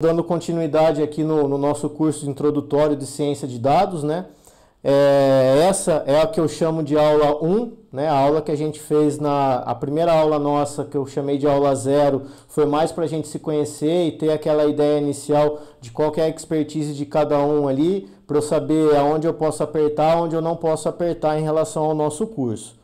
Dando continuidade aqui no nosso curso introdutório de ciência de dados, né? Essa é a que eu chamo de aula 1, né? A aula que a gente fez a primeira aula nossa, que eu chamei de aula 0, foi mais para a gente se conhecer e ter aquela ideia inicial de qual que é a expertise de cada um ali, para eu saber aonde eu posso apertar, onde eu não posso apertar em relação ao nosso curso.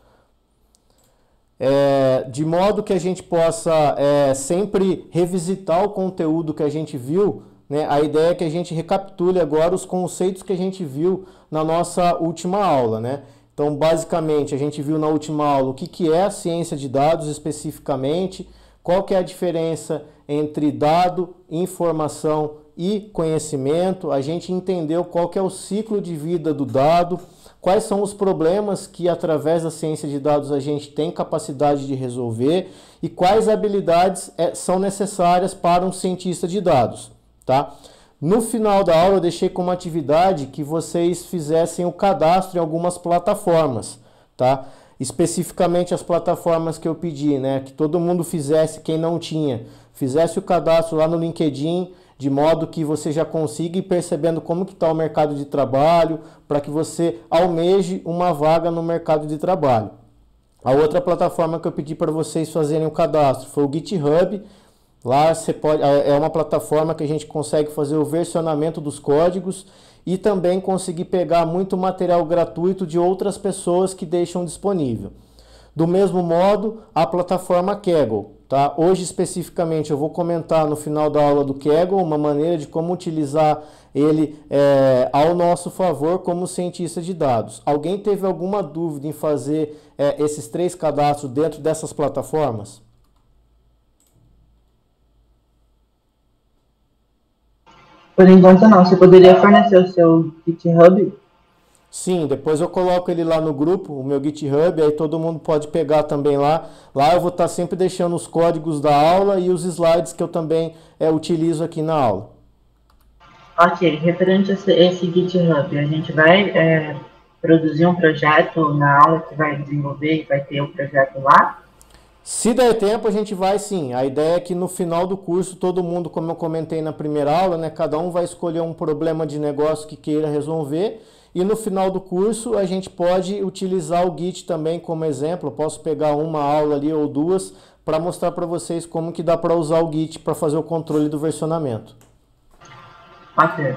De modo que a gente possa sempre revisitar o conteúdo que a gente viu, né? A ideia é que a gente recapitule agora os conceitos que a gente viu na nossa última aula, né? Então, basicamente, a gente viu na última aula o que é a ciência de dados especificamente, qual que é a diferença entre dado, informação e conhecimento, a gente entendeu qual que é o ciclo de vida do dado, quais são os problemas que através da ciência de dados a gente tem capacidade de resolver e quais habilidades são necessárias para um cientista de dados, tá? No final da aula eu deixei como atividade que vocês fizessem o cadastro em algumas plataformas, tá? Especificamente as plataformas que eu pedi, né? Que todo mundo fizesse, quem não tinha, fizesse o cadastro lá no LinkedIn, de modo que você já consiga ir percebendo como que está o mercado de trabalho, para que você almeje uma vaga no mercado de trabalho. A outra plataforma que eu pedi para vocês fazerem o cadastro foi o GitHub. Lá você pode, é uma plataforma que a gente consegue fazer o versionamento dos códigos e também conseguir pegar muito material gratuito de outras pessoas que deixam disponível. Do mesmo modo, a plataforma Kaggle. Tá? Hoje, especificamente, eu vou comentar no final da aula do Kaggle uma maneira de como utilizar ele ao nosso favor como cientista de dados. Alguém teve alguma dúvida em fazer esses 3 cadastros dentro dessas plataformas? Por enquanto não. Você poderia fornecer o seu GitHub? Sim, depois eu coloco ele lá no grupo, o meu GitHub, aí todo mundo pode pegar também lá. Lá eu vou estar sempre deixando os códigos da aula e os slides que eu também utilizo aqui na aula. Ok, referente a esse GitHub, a gente vai produzir um projeto na aula que vai desenvolver e vai ter o projeto lá? Se der tempo, a gente vai sim. A ideia é que no final do curso, todo mundo, como eu comentei na primeira aula, né, cada um vai escolher um problema de negócio que queira resolver. E no final do curso, a gente pode utilizar o Git também como exemplo. Eu posso pegar uma aula ali ou 2 para mostrar para vocês como que dá para usar o Git para fazer o controle do versionamento. Ok.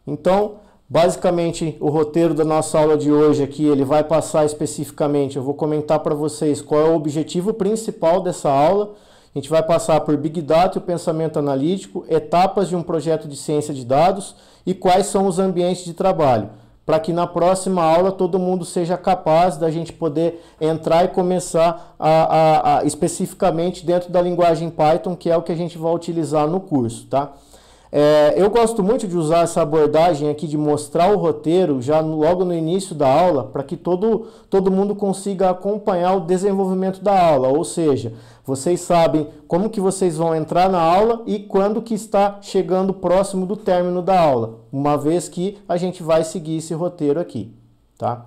Então, basicamente, o roteiro da nossa aula de hoje aqui, ele vai passar especificamente, eu vou comentar para vocês qual é o objetivo principal dessa aula. A gente vai passar por Big Data e o pensamento analítico, etapas de um projeto de ciência de dados e quais são os ambientes de trabalho, para que na próxima aula todo mundo seja capaz da gente poder entrar e começar especificamente dentro da linguagem Python, que é o que a gente vai utilizar no curso, tá? Eu gosto muito de usar essa abordagem aqui de mostrar o roteiro já logo no início da aula, para que todo mundo consiga acompanhar o desenvolvimento da aula, ou seja, vocês sabem como que vocês vão entrar na aula e quando que está chegando próximo do término da aula, uma vez que a gente vai seguir esse roteiro aqui, tá?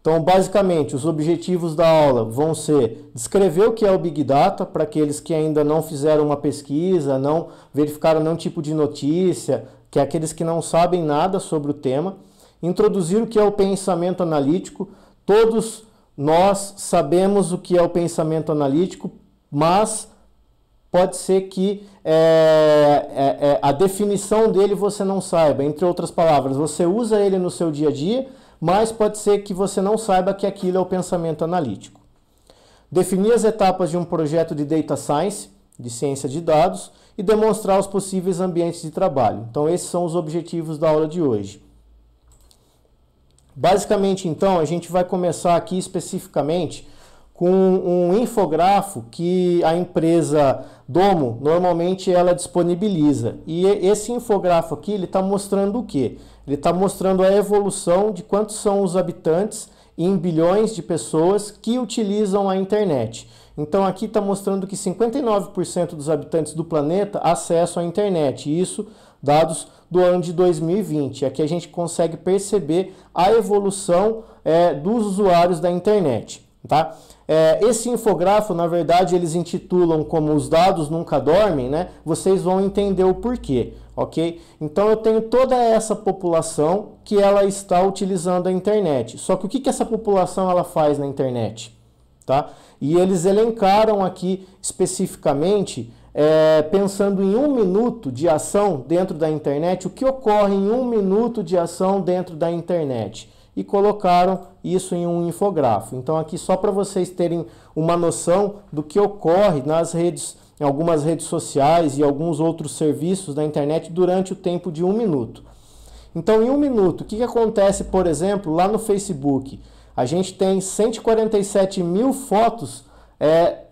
Então, basicamente, os objetivos da aula vão ser descrever o que é o Big Data, para aqueles que ainda não fizeram uma pesquisa, não verificaram nenhum tipo de notícia, que é aqueles que não sabem nada sobre o tema. Introduzir o que é o pensamento analítico. Todos nós sabemos o que é o pensamento analítico, mas pode ser que a definição dele você não saiba. Entre outras palavras, você usa ele no seu dia a dia, mas pode ser que você não saiba que aquilo é o pensamento analítico. Definir as etapas de um projeto de Data Science, de ciência de dados, e demonstrar os possíveis ambientes de trabalho. Então, esses são os objetivos da aula de hoje. Basicamente, então, a gente vai começar aqui especificamente com um infográfico que a empresa Domo, normalmente, ela disponibiliza. E esse infográfico aqui, ele está mostrando o quê? Ele está mostrando a evolução de quantos são os habitantes em bilhões de pessoas que utilizam a internet. Então aqui está mostrando que 59% dos habitantes do planeta acessam a internet. Isso dados do ano de 2020. Aqui a gente consegue perceber a evolução dos usuários da internet. Tá? Esse infográfico, na verdade, eles intitulam como Os Dados Nunca Dormem, né? Vocês vão entender o porquê, ok? Então eu tenho toda essa população que ela está utilizando a internet. Só que o que essa população ela faz na internet? Tá? E eles elencaram aqui especificamente, pensando em 1 minuto de ação dentro da internet, o que ocorre em 1 minuto de ação dentro da internet. E colocaram isso em um infográfico. Então aqui só para vocês terem uma noção do que ocorre nas redes, em algumas redes sociais e alguns outros serviços da internet durante o tempo de 1 minuto. Então em 1 minuto, o que acontece, por exemplo, lá no Facebook? A gente tem 147 mil fotos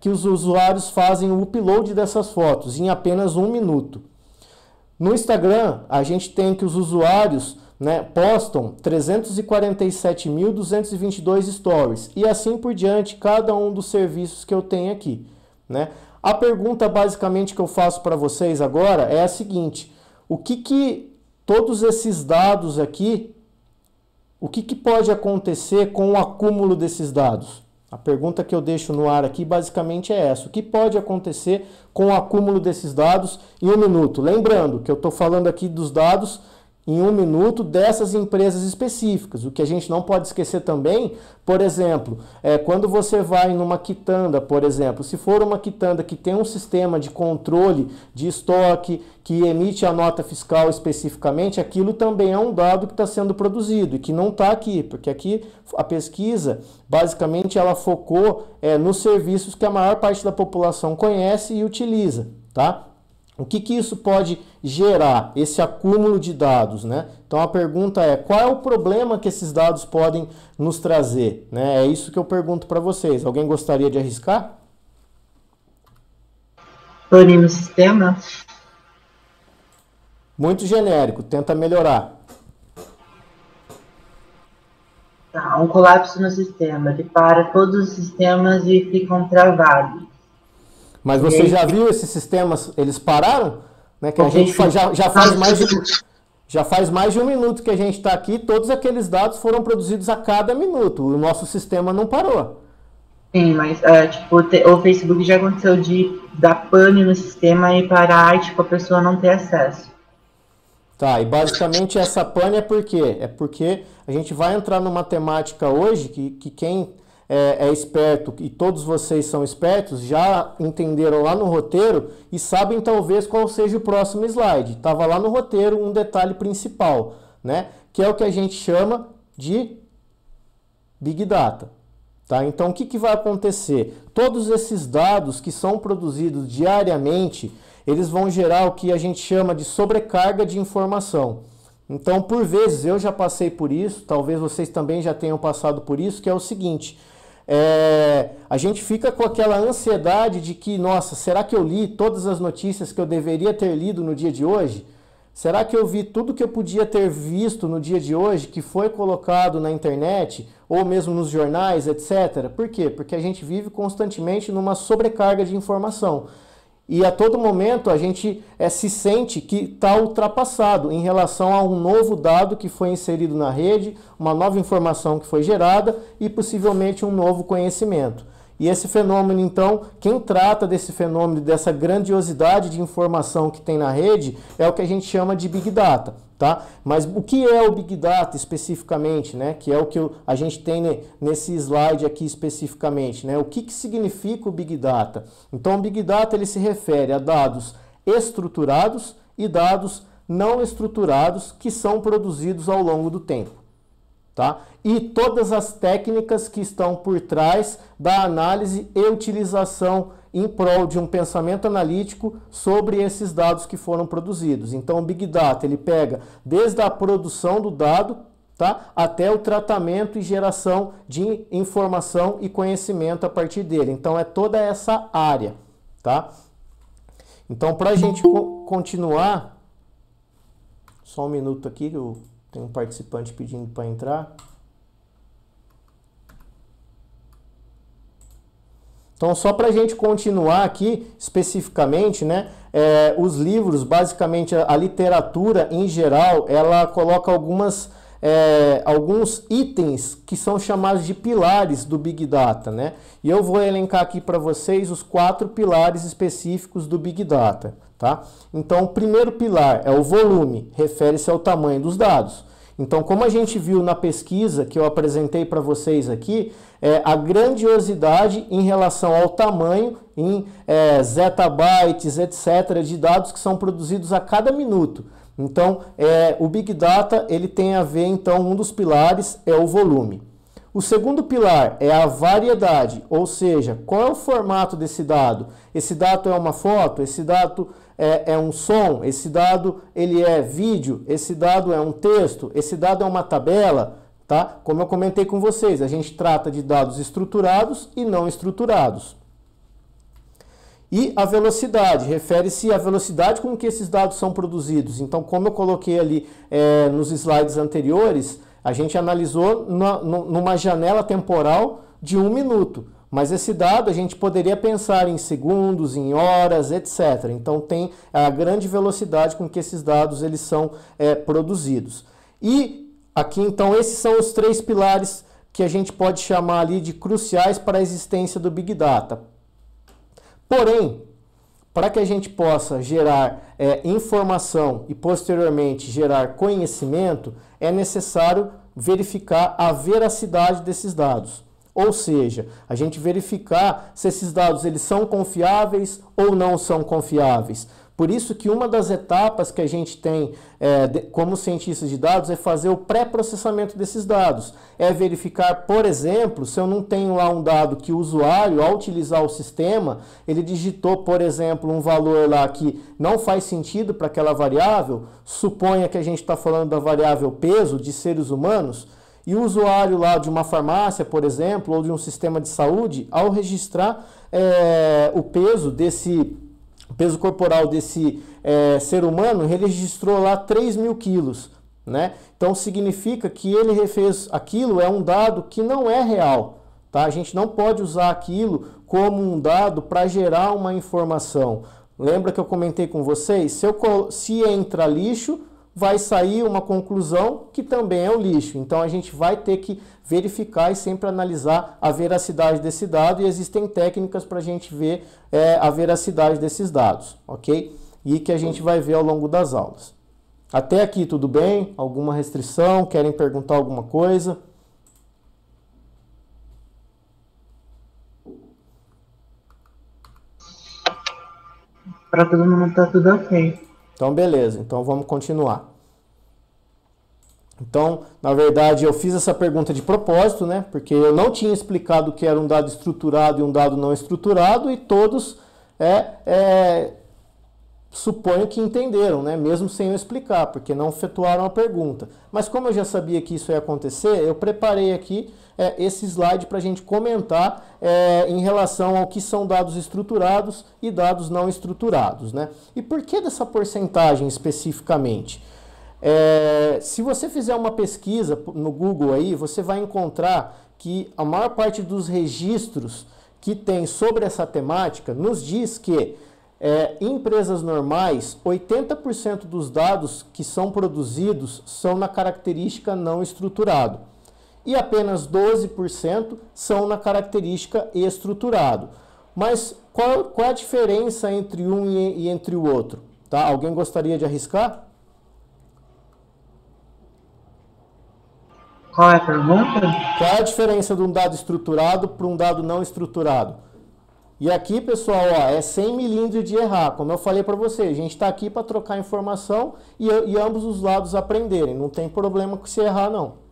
que os usuários fazem o upload dessas fotos em apenas 1 minuto. No Instagram, a gente tem que os usuários postam 347.222 stories e assim por diante, cada um dos serviços que eu tenho aqui, né? A pergunta basicamente que eu faço para vocês agora é a seguinte: o que todos esses dados aqui, o que pode acontecer com o acúmulo desses dados? A pergunta que eu deixo no ar aqui basicamente é essa: o que pode acontecer com o acúmulo desses dados em 1 minuto? Lembrando que eu estou falando aqui dos dados em 1 minuto dessas empresas específicas. O que a gente não pode esquecer também, por exemplo, quando você vai numa quitanda, por exemplo, se for uma quitanda que tem um sistema de controle de estoque, que emite a nota fiscal especificamente, aquilo também é um dado que está sendo produzido e que não está aqui, porque aqui a pesquisa, basicamente, ela focou nos serviços que a maior parte da população conhece e utiliza, tá? O que isso pode gerar, esse acúmulo de dados, né? Então a pergunta é: qual é o problema que esses dados podem nos trazer, né? É isso que eu pergunto para vocês. Alguém gostaria de arriscar? Pane no sistema? Muito genérico, tenta melhorar. Tá, um colapso no sistema, ele para todos os sistemas e ficam travados. Mas você já viu esses sistemas, eles pararam? Né? Que a gente já faz mais de 1 minuto que a gente está aqui, todos aqueles dados foram produzidos a cada minuto, o nosso sistema não parou. Sim, mas o Facebook já aconteceu de dar pane no sistema e parar e a pessoa não ter acesso. Tá, e basicamente essa pane é por quê? É porque a gente vai entrar numa temática hoje que quem é esperto, e todos vocês são espertos, já entenderam lá no roteiro e sabem talvez qual seja o próximo slide. Estava lá no roteiro um detalhe principal, né? Que é o que a gente chama de Big Data. Tá? Então o que vai acontecer? Todos esses dados que são produzidos diariamente, eles vão gerar o que a gente chama de sobrecarga de informação. Então, por vezes, eu já passei por isso, talvez vocês também já tenham passado por isso, que é o seguinte: a gente fica com aquela ansiedade de que, nossa, será que eu li todas as notícias que eu deveria ter lido no dia de hoje? Será que eu vi tudo que eu podia ter visto no dia de hoje, que foi colocado na internet, ou mesmo nos jornais, etc? Por quê? Porque a gente vive constantemente numa sobrecarga de informação. E a todo momento a gente se sente que está ultrapassado em relação a um novo dado que foi inserido na rede, uma nova informação que foi gerada e possivelmente um novo conhecimento. E esse fenômeno, então, quem trata desse fenômeno, dessa grandiosidade de informação que tem na rede, é o que a gente chama de Big Data, tá? Mas o que é o Big Data especificamente, né? Que é o que a gente tem nesse slide aqui especificamente, né? O que significa o Big Data? Então, o Big Data ele se refere a dados estruturados e dados não estruturados que são produzidos ao longo do tempo. Tá? E todas as técnicas que estão por trás da análise e utilização em prol de um pensamento analítico sobre esses dados que foram produzidos. Então, o Big Data ele pega desde a produção do dado, tá, até o tratamento e geração de informação e conhecimento a partir dele. Então, é toda essa área. Tá? Então, para a gente continuar, só um minuto aqui que eu... Tem um participante pedindo para entrar. Então, só para a gente continuar aqui especificamente, né? Os livros, basicamente a literatura em geral, ela coloca algumas alguns itens que são chamados de pilares do Big Data, né? E eu vou elencar aqui para vocês os 4 pilares específicos do Big Data, tá? Então, o primeiro pilar é o volume, refere-se ao tamanho dos dados. Então, como a gente viu na pesquisa que eu apresentei para vocês aqui, a grandiosidade em relação ao tamanho em zettabytes, etc., de dados que são produzidos a cada minuto. Então, o Big Data ele tem a ver, então, um dos pilares é o volume. O segundo pilar é a variedade, ou seja, qual é o formato desse dado? Esse dado é uma foto, esse dado é um som, esse dado ele é vídeo, esse dado é um texto, esse dado é uma tabela, tá? Como eu comentei com vocês, a gente trata de dados estruturados e não estruturados. E a velocidade, refere-se à velocidade com que esses dados são produzidos. Então, como eu coloquei ali nos slides anteriores, a gente analisou numa janela temporal de 1 minuto. Mas esse dado a gente poderia pensar em segundos, em horas, etc. Então tem a grande velocidade com que esses dados eles são produzidos. E aqui então esses são os 3 pilares que a gente pode chamar ali de cruciais para a existência do Big Data. Porém, para que a gente possa gerar informação e posteriormente gerar conhecimento, é necessário verificar a veracidade desses dados. Ou seja, a gente verificar se esses dados eles são confiáveis ou não são confiáveis. Por isso que uma das etapas que a gente tem como cientistas de dados é fazer o pré-processamento desses dados. É verificar, por exemplo, se eu não tenho lá um dado que o usuário, ao utilizar o sistema, ele digitou, por exemplo, um valor lá que não faz sentido para aquela variável, suponha que a gente está falando da variável peso de seres humanos, e o usuário lá de uma farmácia, por exemplo, ou de um sistema de saúde, ao registrar o peso corporal desse ser humano, ele registrou lá 3.000 quilos, né? Então significa que ele fez aquilo, é um dado que não é real, tá? A gente não pode usar aquilo como um dado para gerar uma informação. Lembra que eu comentei com vocês? Se entra lixo, vai sair uma conclusão que também é o lixo. Então a gente vai ter que verificar e sempre analisar a veracidade desse dado, e existem técnicas para a gente ver a veracidade desses dados, ok? E que a gente vai ver ao longo das aulas. Até aqui tudo bem? Alguma restrição? Querem perguntar alguma coisa? Para todo mundo tá tudo ok. Então, beleza. Então, vamos continuar. Então, na verdade, eu fiz essa pergunta de propósito, né? Porque eu não tinha explicado o que era um dado estruturado e um dado não estruturado, e todos suponho que entenderam, né? Mesmo sem eu explicar, porque não efetuaram a pergunta. Mas como eu já sabia que isso ia acontecer, eu preparei aqui esse slide para a gente comentar em relação ao que são dados estruturados e dados não estruturados, né? E por que dessa porcentagem especificamente? Se você fizer uma pesquisa no Google aí, você vai encontrar que a maior parte dos registros que tem sobre essa temática nos diz que em empresas normais, 80% dos dados que são produzidos são na característica não estruturado e apenas 12% são na característica estruturado. Mas qual é a diferença entre um e entre o outro? Tá? Alguém gostaria de arriscar? Qual é a pergunta? Qual é a diferença de um dado estruturado para um dado não estruturado? E aqui, pessoal, ó, é 100 milímetros de errar. Como eu falei para vocês, a gente está aqui para trocar informação e ambos os lados aprenderem. Não tem problema com se errar, não.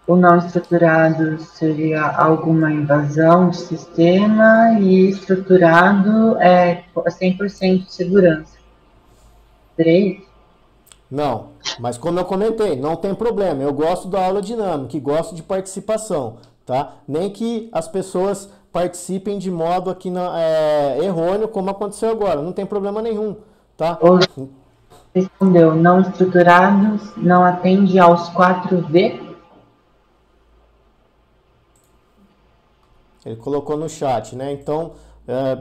O não estruturado seria alguma invasão de sistema, e estruturado é 100% de segurança. 3? Não, mas como eu comentei, não tem problema. Eu gosto da aula dinâmica e gosto de participação, tá? Nem que as pessoas participem de modo aqui errôneo, como aconteceu agora. Não tem problema nenhum, tá? Respondeu, não estruturados não atende aos 4V? Ele colocou no chat, né? Então,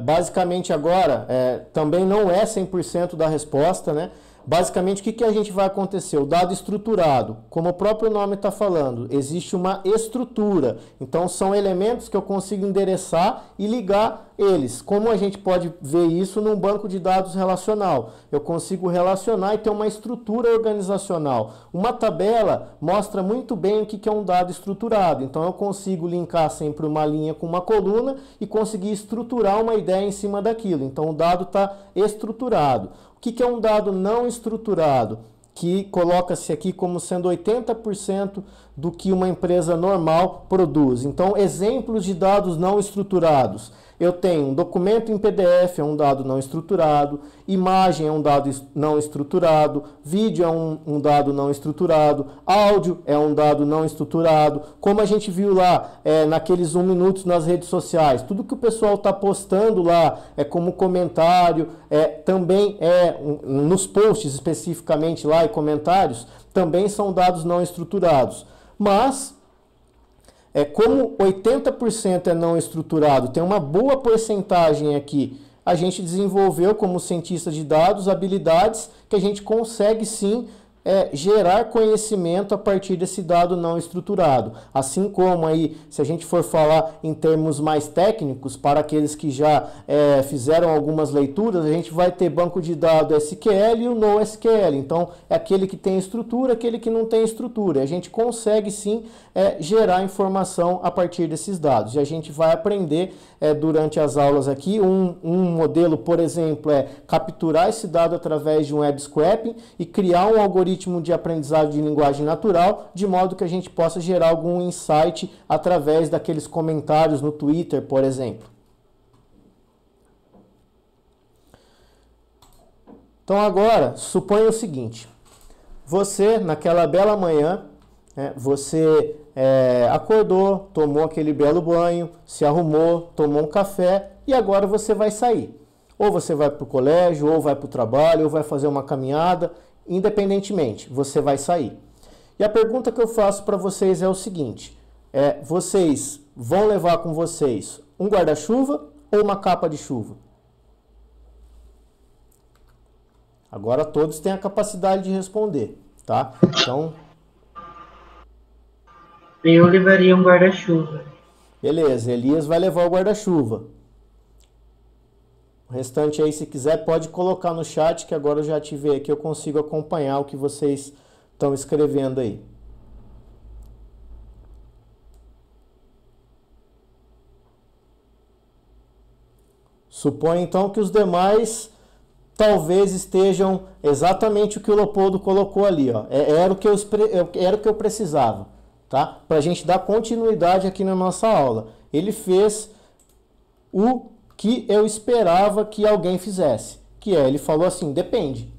basicamente agora, também não é 100% da resposta, né? Basicamente, o que a gente vai acontecer? O dado estruturado, como o próprio nome está falando, existe uma estrutura. Então, são elementos que eu consigo endereçar e ligar eles. Como a gente pode ver isso num banco de dados relacional? Eu consigo relacionar e ter uma estrutura organizacional. Uma tabela mostra muito bem o que é um dado estruturado. Então, eu consigo linkar sempre uma linha com uma coluna e conseguir estruturar uma ideia em cima daquilo. Então, o dado está estruturado. O que é um dado não estruturado? Que coloca-se aqui como sendo 80% do que uma empresa normal produz. Então, exemplos de dados não estruturados. Eu tenho um documento em PDF, é um dado não estruturado, imagem é um dado não estruturado, vídeo é um dado não estruturado, áudio é um dado não estruturado, como a gente viu lá naqueles 1 minutos nas redes sociais, tudo que o pessoal está postando lá como comentário, também nos posts especificamente lá e comentários, também são dados não estruturados. Mas como 80% é não estruturado, tem uma boa porcentagem aqui, a gente desenvolveu como cientista de dados habilidades que a gente consegue sim gerar conhecimento a partir desse dado não estruturado. Assim como aí, se a gente for falar em termos mais técnicos, para aqueles que já fizeram algumas leituras, a gente vai ter banco de dados SQL e o NoSQL. Então, é aquele que tem estrutura, aquele que não tem estrutura. A gente consegue sim gerar informação a partir desses dados. E a gente vai aprender durante as aulas aqui. Um modelo, por exemplo, é capturar esse dado através de um web scraping e criar um algoritmo de aprendizado de linguagem natural, de modo que a gente possa gerar algum insight através daqueles comentários no Twitter, por exemplo. Então agora, suponha o seguinte, você naquela bela manhã, você acordou, tomou aquele belo banho, se arrumou, tomou um café e agora você vai sair. Ou você vai para o colégio, ou vai para o trabalho, ou vai fazer uma caminhada, independentemente, você vai sair. E a pergunta que eu faço para vocês é o seguinte, vocês vão levar com vocês um guarda-chuva ou uma capa de chuva? Agora todos têm a capacidade de responder, tá? Então, eu levaria um guarda-chuva. Beleza, Elias vai levar o guarda-chuva. O restante aí, se quiser, pode colocar no chat, que agora eu já ativei aqui, eu consigo acompanhar o que vocês estão escrevendo aí. Suponho então que os demais talvez estejam exatamente o que o Leopoldo colocou ali, ó. Era o que eu precisava, tá? Para a gente dar continuidade aqui na nossa aula. Ele fez o que eu esperava que alguém fizesse, ele falou assim, depende.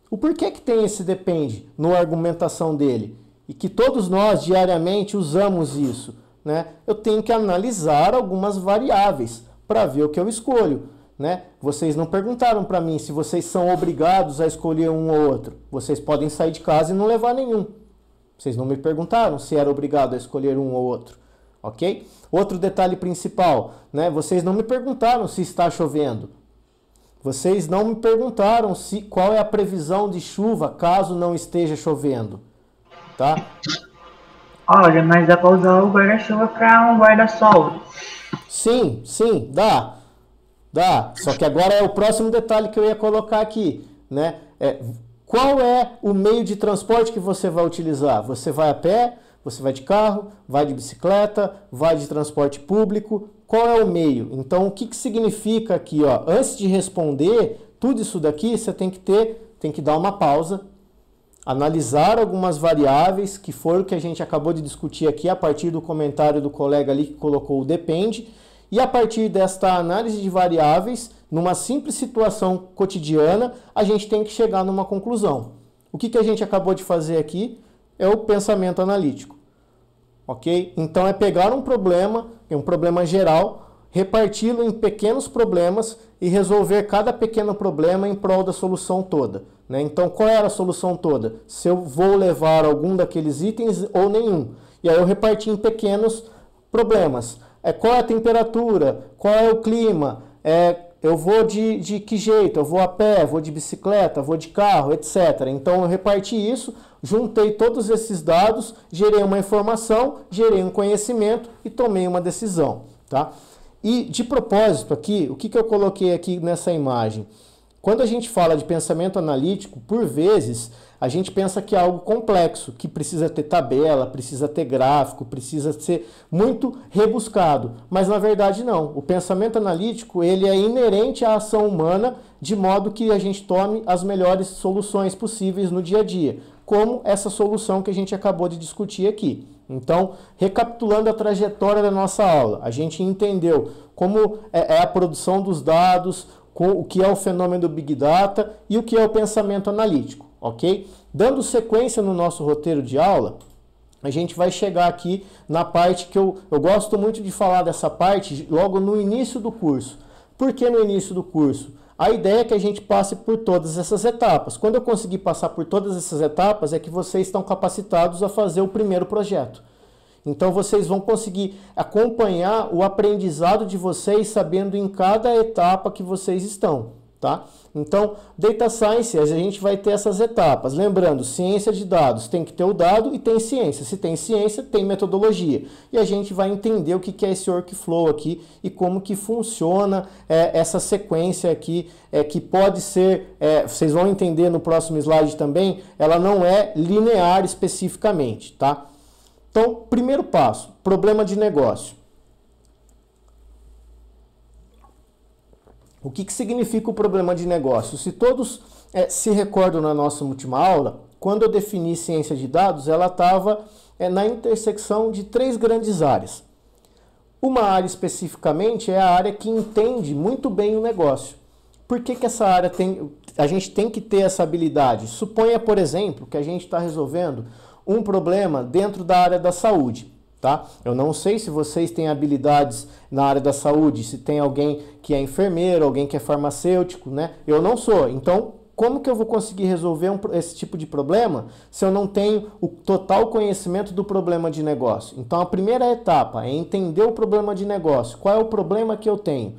O porquê que tem esse depende na argumentação dele? E que todos nós diariamente usamos isso, né? Eu tenho que analisar algumas variáveis para ver o que eu escolho, né? Vocês não perguntaram para mim se vocês são obrigados a escolher um ou outro. Vocês podem sair de casa e não levar nenhum. Vocês não me perguntaram se era obrigado a escolher um ou outro. Ok? Outro detalhe principal, né? Vocês não me perguntaram se está chovendo. Vocês não me perguntaram qual é a previsão de chuva caso não esteja chovendo. Tá? Olha, mas dá para usar o guarda-chuva para um guarda-sol. Sim, dá. Dá. Só que agora é o próximo detalhe que eu ia colocar aqui, né? Qual é o meio de transporte que você vai utilizar? Você vai a pé? Você vai de carro, vai de bicicleta, vai de transporte público, qual é o meio? Então, o que significa aqui, ó? Antes de responder tudo isso daqui, você tem que dar uma pausa, analisar algumas variáveis, que foi o que a gente acabou de discutir aqui, a partir do comentário do colega ali que colocou o depende, e a partir desta análise de variáveis, numa simples situação cotidiana, a gente tem que chegar numa conclusão. O que a gente acabou de fazer aqui? É o pensamento analítico, ok? Então é pegar um problema geral, reparti-lo em pequenos problemas e resolver cada pequeno problema em prol da solução toda, né? Então qual era a solução toda? Se eu vou levar algum daqueles itens ou nenhum. E aí eu reparti em pequenos problemas. Qual é a temperatura? Qual é o clima? eu vou de que jeito? Eu vou a pé, vou de bicicleta, vou de carro, etc. Então eu reparti isso, juntei todos esses dados, gerei uma informação, gerei um conhecimento e tomei uma decisão, tá? E de propósito aqui, o que eu coloquei aqui nessa imagem? Quando a gente fala de pensamento analítico, por vezes, a gente pensa que é algo complexo, que precisa ter tabela, precisa ter gráfico, precisa ser muito rebuscado. Mas na verdade não. O pensamento analítico, ele é inerente à ação humana, de modo que a gente tome as melhores soluções possíveis no dia a dia, como essa solução que a gente acabou de discutir aqui. Então, recapitulando a trajetória da nossa aula, a gente entendeu como é a produção dos dados, o que é o fenômeno do Big Data e o que é o pensamento analítico, ok? Dando sequência no nosso roteiro de aula, a gente vai chegar aqui na parte que eu gosto muito de falar dessa parte logo no início do curso. Por que no início do curso? A ideia é que a gente passe por todas essas etapas. Quando eu conseguir passar por todas essas etapas, é que vocês estão capacitados a fazer o primeiro projeto. Então vocês vão conseguir acompanhar o aprendizado de vocês sabendo em cada etapa que vocês estão, tá? Então, Data Science, a gente vai ter essas etapas. Lembrando, ciência de dados tem que ter o dado e tem ciência. Se tem ciência, tem metodologia. E a gente vai entender o que é esse workflow aqui e como que funciona essa sequência aqui, que pode ser, vocês vão entender no próximo slide também, ela não é linear especificamente, tá? Então, primeiro passo, problema de negócio. O que significa o problema de negócio? Se todos se recordam na nossa última aula, quando eu defini ciência de dados, ela estava na intersecção de 3 grandes áreas. Uma área especificamente é a área que entende muito bem o negócio. Por que essa área a gente tem que ter essa habilidade? Suponha, por exemplo, que a gente está resolvendo um problema dentro da área da saúde, tá? Eu não sei se vocês têm habilidades na área da saúde, se tem alguém que é enfermeiro, alguém que é farmacêutico, né? Eu não sou. Então, como que eu vou conseguir resolver esse tipo de problema se eu não tenho o total conhecimento do problema de negócio? Então, a primeira etapa é entender o problema de negócio. Qual é o problema que eu tenho?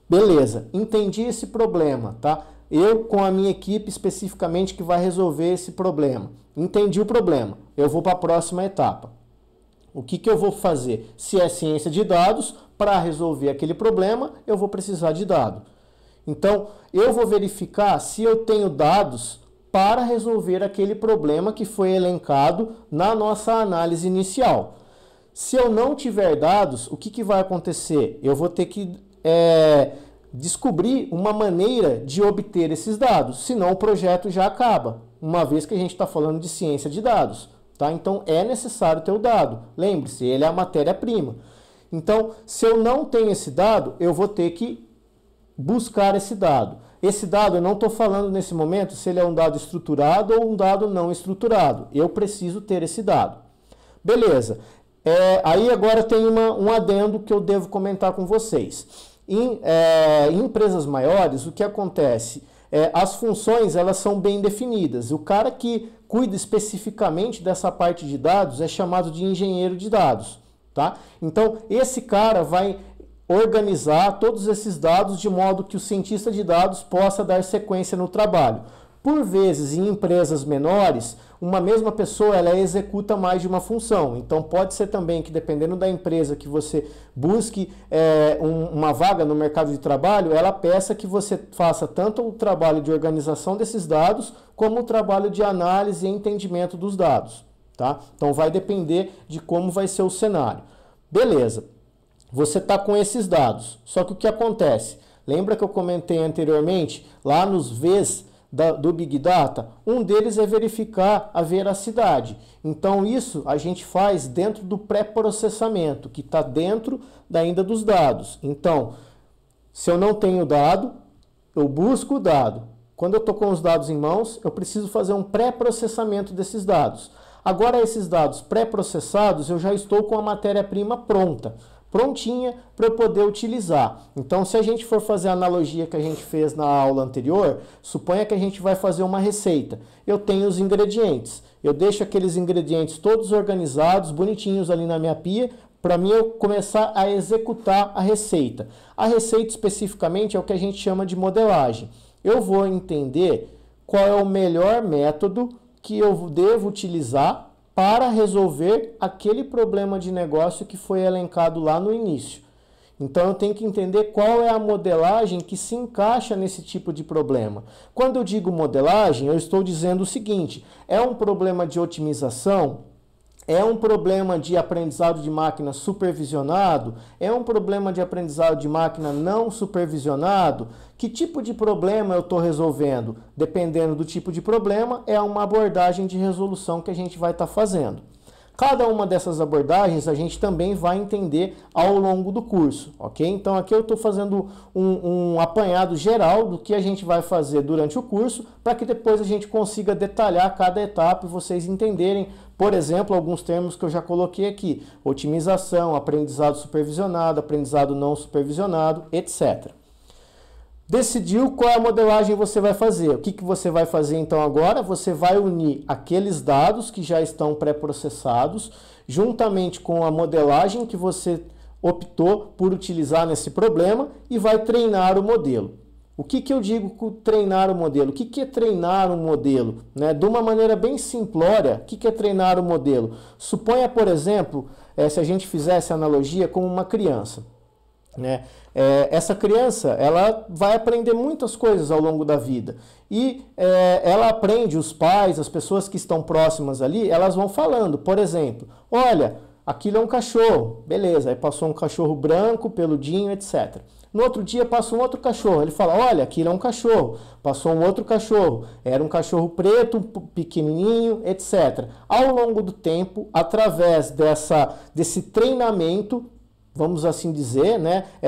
Beleza, entendi esse problema, tá? Eu com a minha equipe especificamente que vai resolver esse problema. Entendi o problema, eu vou para a próxima etapa. O que eu vou fazer? Se é ciência de dados, para resolver aquele problema, eu vou precisar de dado. Então, eu vou verificar se eu tenho dados para resolver aquele problema que foi elencado na nossa análise inicial. Se eu não tiver dados, o que vai acontecer? Eu vou ter que descobrir uma maneira de obter esses dados, senão o projeto já acaba, uma vez que a gente está falando de ciência de dados, tá? Então é necessário ter o dado, lembre-se, ele é a matéria-prima. Então, se eu não tenho esse dado, eu vou ter que buscar esse dado. Esse dado, eu não estou falando nesse momento se ele é um dado estruturado ou um dado não estruturado, eu preciso ter esse dado. Beleza, aí agora tem um adendo que eu devo comentar com vocês. Em empresas maiores, o que acontece? As funções elas são bem definidas. O cara que cuida especificamente dessa parte de dados é chamado de engenheiro de dados, tá? Então, esse cara vai organizar todos esses dados de modo que o cientista de dados possa dar sequência no trabalho. Por vezes, em empresas menores, uma mesma pessoa ela executa mais de uma função. Então, pode ser também que, dependendo da empresa que você busque uma vaga no mercado de trabalho, ela peça que você faça tanto o trabalho de organização desses dados, como o trabalho de análise e entendimento dos dados, tá? Então, vai depender de como vai ser o cenário. Beleza, você está com esses dados, só que o que acontece? Lembra que eu comentei anteriormente, lá nos Vs do Big Data, um deles é verificar a veracidade. Então isso a gente faz dentro do pré-processamento, que está dentro ainda dos dados. Então, se eu não tenho dado, eu busco o dado. Quando eu estou com os dados em mãos, eu preciso fazer um pré-processamento desses dados. Agora, esses dados pré-processados, eu já estou com a matéria-prima prontinha para eu poder utilizar. Então, se a gente for fazer a analogia que a gente fez na aula anterior, suponha que a gente vai fazer uma receita. Eu tenho os ingredientes. Eu deixo aqueles ingredientes todos organizados, bonitinhos ali na minha pia, para mim eu começar a executar a receita. A receita especificamente é o que a gente chama de modelagem. Eu vou entender qual é o melhor método que eu devo utilizar para resolver aquele problema de negócio que foi elencado lá no início. Então eu tenho que entender qual é a modelagem que se encaixa nesse tipo de problema. Quando eu digo modelagem, eu estou dizendo o seguinte: é um problema de otimização? É um problema de aprendizado de máquina supervisionado? É um problema de aprendizado de máquina não supervisionado? Que tipo de problema eu estou resolvendo? Dependendo do tipo de problema, é uma abordagem de resolução que a gente vai estar fazendo. Cada uma dessas abordagens a gente também vai entender ao longo do curso, ok? Então aqui eu estou fazendo um apanhado geral do que a gente vai fazer durante o curso, para que depois a gente consiga detalhar cada etapa e vocês entenderem, por exemplo, alguns termos que eu já coloquei aqui: otimização, aprendizado supervisionado, aprendizado não supervisionado, etc. Decidiu qual é a modelagem você vai fazer. O que você vai fazer então agora? Você vai unir aqueles dados que já estão pré-processados, juntamente com a modelagem que você optou por utilizar nesse problema, e vai treinar o modelo. O que eu digo com treinar o modelo? O que é treinar um modelo? De uma maneira bem simplória, o que é treinar o modelo? Suponha, por exemplo, se a gente fizesse analogia com uma criança. Essa criança, ela vai aprender muitas coisas ao longo da vida, e ela aprende, os pais, as pessoas que estão próximas ali, elas vão falando, por exemplo: olha, aquilo é um cachorro, beleza, aí passou um cachorro branco, peludinho, etc. No outro dia passa um outro cachorro, ele fala: olha, aquilo é um cachorro. Passou um outro cachorro, era um cachorro preto, pequenininho, etc. Ao longo do tempo, através desse treinamento, vamos assim dizer,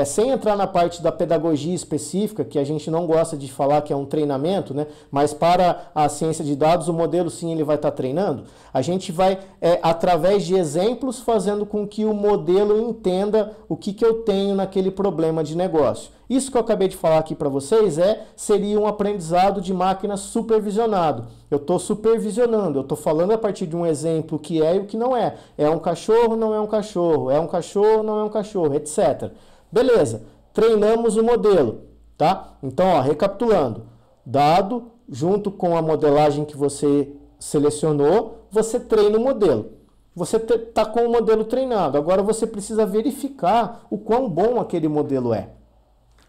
sem entrar na parte da pedagogia específica, que a gente não gosta de falar que é um treinamento, mas para a ciência de dados, o modelo sim, ele vai estar treinando. A gente vai, através de exemplos, fazendo com que o modelo entenda o que eu tenho naquele problema de negócio. Isso que eu acabei de falar aqui para vocês seria um aprendizado de máquina supervisionado. Eu estou supervisionando, eu estou falando a partir de um exemplo que é e o que não é. É um cachorro, não é um cachorro. É um cachorro, não é um cachorro, etc. Beleza, treinamos o modelo, tá? Então, recapitulando. Dado, junto com a modelagem que você selecionou, você treina o modelo. Você está com o modelo treinado. Agora você precisa verificar o quão bom aquele modelo é.